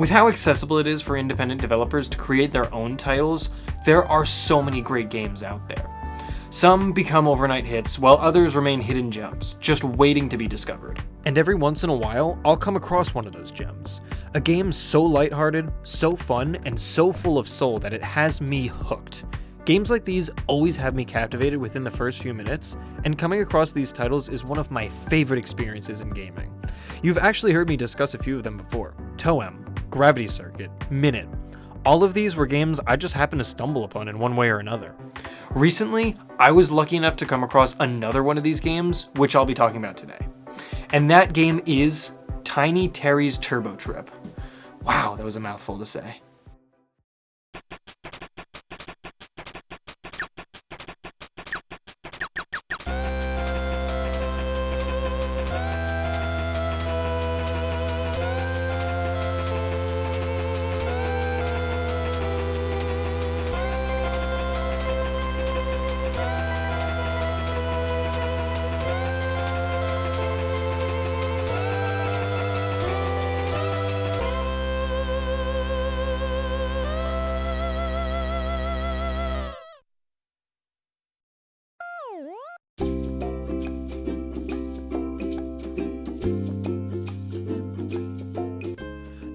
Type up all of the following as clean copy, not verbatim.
With how accessible it is for independent developers to create their own titles, there are so many great games out there. Some become overnight hits, while others remain hidden gems, just waiting to be discovered. And every once in a while, I'll come across one of those gems. A game so lighthearted, so fun, and so full of soul that it has me hooked. Games like these always have me captivated within the first few minutes, and coming across these titles is one of my favorite experiences in gaming. You've actually heard me discuss a few of them before. Toem, Gravity Circuit, Minute. All of these were games I just happened to stumble upon in one way or another. Recently, I was lucky enough to come across another one of these games, which I'll be talking about today. And that game is Tiny Terry's Turbo Trip. Wow, that was a mouthful to say.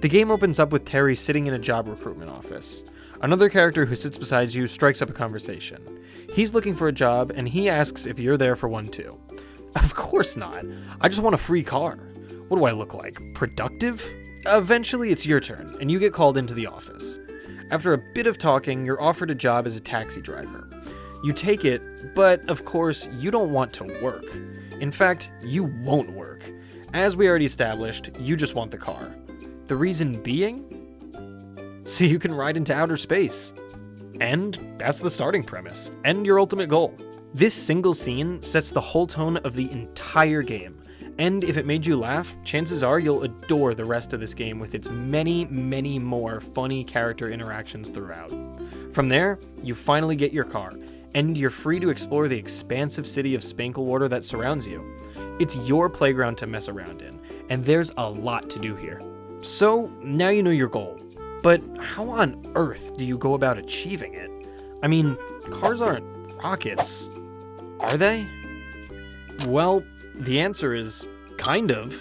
The game opens up with Terry sitting in a job recruitment office. Another character who sits beside you strikes up a conversation. He's looking for a job, and he asks if you're there for one too. Of course not. I just want a free car. What do I look like? Productive? Eventually it's your turn, and you get called into the office. After a bit of talking, you're offered a job as a taxi driver. You take it, but of course, you don't want to work. In fact, you won't work. As we already established, you just want the car. The reason being? So you can ride into outer space. And that's the starting premise, and your ultimate goal. This single scene sets the whole tone of the entire game, and if it made you laugh, chances are you'll adore the rest of this game with its many, many more funny character interactions throughout. From there, you finally get your car, and you're free to explore the expansive city of Spanklewater that surrounds you. It's your playground to mess around in, and there's a lot to do here. So, now you know your goal, but how on earth do you go about achieving it? I mean, cars aren't rockets, are they? Well, the answer is kind of.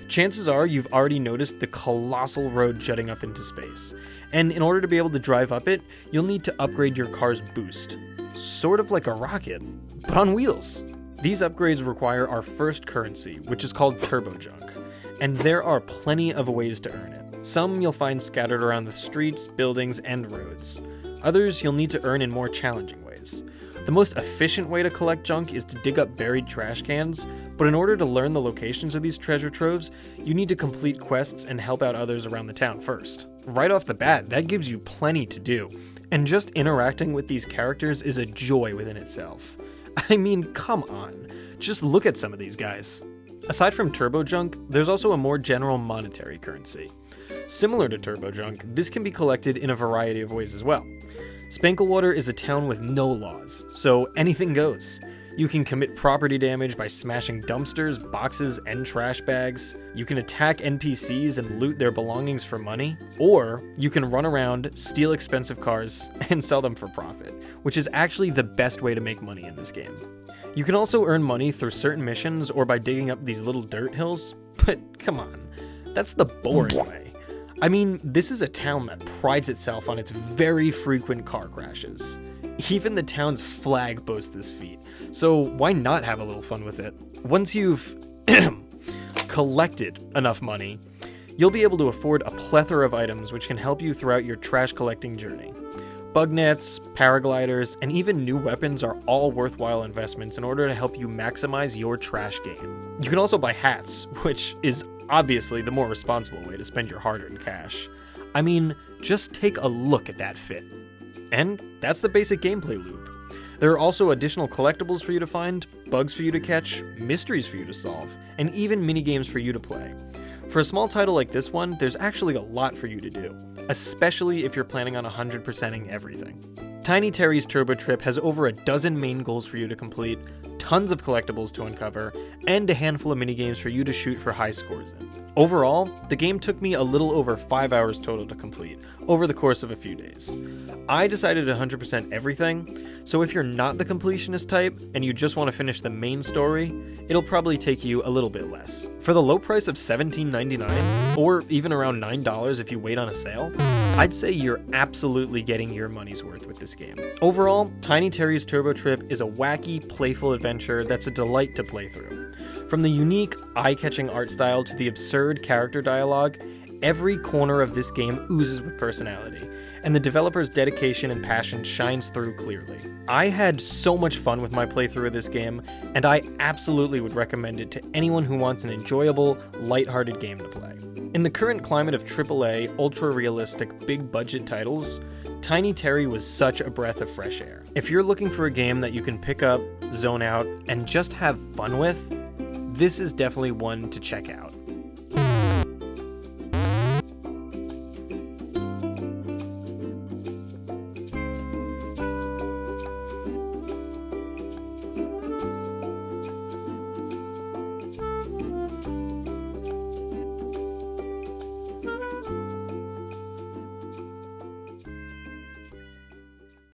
Chances are you've already noticed the colossal road jutting up into space, and in order to be able to drive up it, you'll need to upgrade your car's boost. Sort of like a rocket, but on wheels. These upgrades require our first currency, which is called Turbo Junk. And there are plenty of ways to earn it. Some you'll find scattered around the streets, buildings, and roads. Others you'll need to earn in more challenging ways. The most efficient way to collect junk is to dig up buried trash cans, but in order to learn the locations of these treasure troves, you need to complete quests and help out others around the town first. Right off the bat, that gives you plenty to do, and just interacting with these characters is a joy within itself. I mean, come on, just look at some of these guys. Aside from Turbo Junk, there's also a more general monetary currency. Similar to Turbo Junk, this can be collected in a variety of ways as well. Spanklewater is a town with no laws, so anything goes. You can commit property damage by smashing dumpsters, boxes, and trash bags. You can attack NPCs and loot their belongings for money. Or you can run around, steal expensive cars, and sell them for profit, which is actually the best way to make money in this game. You can also earn money through certain missions or by digging up these little dirt hills, but come on, that's the boring way. I mean, this is a town that prides itself on its very frequent car crashes. Even the town's flag boasts this feat, so why not have a little fun with it? Once you've collected enough money, you'll be able to afford a plethora of items which can help you throughout your trash collecting journey. Bug nets, paragliders, and even new weapons are all worthwhile investments in order to help you maximize your trash game. You can also buy hats, which is obviously the more responsible way to spend your hard-earned cash. I mean, just take a look at that fit. And that's the basic gameplay loop. There are also additional collectibles for you to find, bugs for you to catch, mysteries for you to solve, and even minigames for you to play. For a small title like this one, there's actually a lot for you to do, especially if you're planning on 100%ing everything. Tiny Terry's Turbo Trip has over a dozen main goals for you to complete, tons of collectibles to uncover, and a handful of minigames for you to shoot for high scores in. Overall, the game took me a little over 5 hours total to complete, over the course of a few days. I decided to 100% everything, so if you're not the completionist type and you just want to finish the main story, it'll probably take you a little bit less. For the low price of $17.99, or even around $9 if you wait on a sale, I'd say you're absolutely getting your money's worth with this game. Overall, Tiny Terry's Turbo Trip is a wacky, playful adventure that's a delight to play through. From the unique, eye-catching art style to the absurd character dialogue, every corner of this game oozes with personality, and the developer's dedication and passion shines through clearly. I had so much fun with my playthrough of this game, and I absolutely would recommend it to anyone who wants an enjoyable, lighthearted game to play. In the current climate of AAA, ultra-realistic, big-budget titles, Tiny Terry was such a breath of fresh air. If you're looking for a game that you can pick up, zone out, and just have fun with, this is definitely one to check out.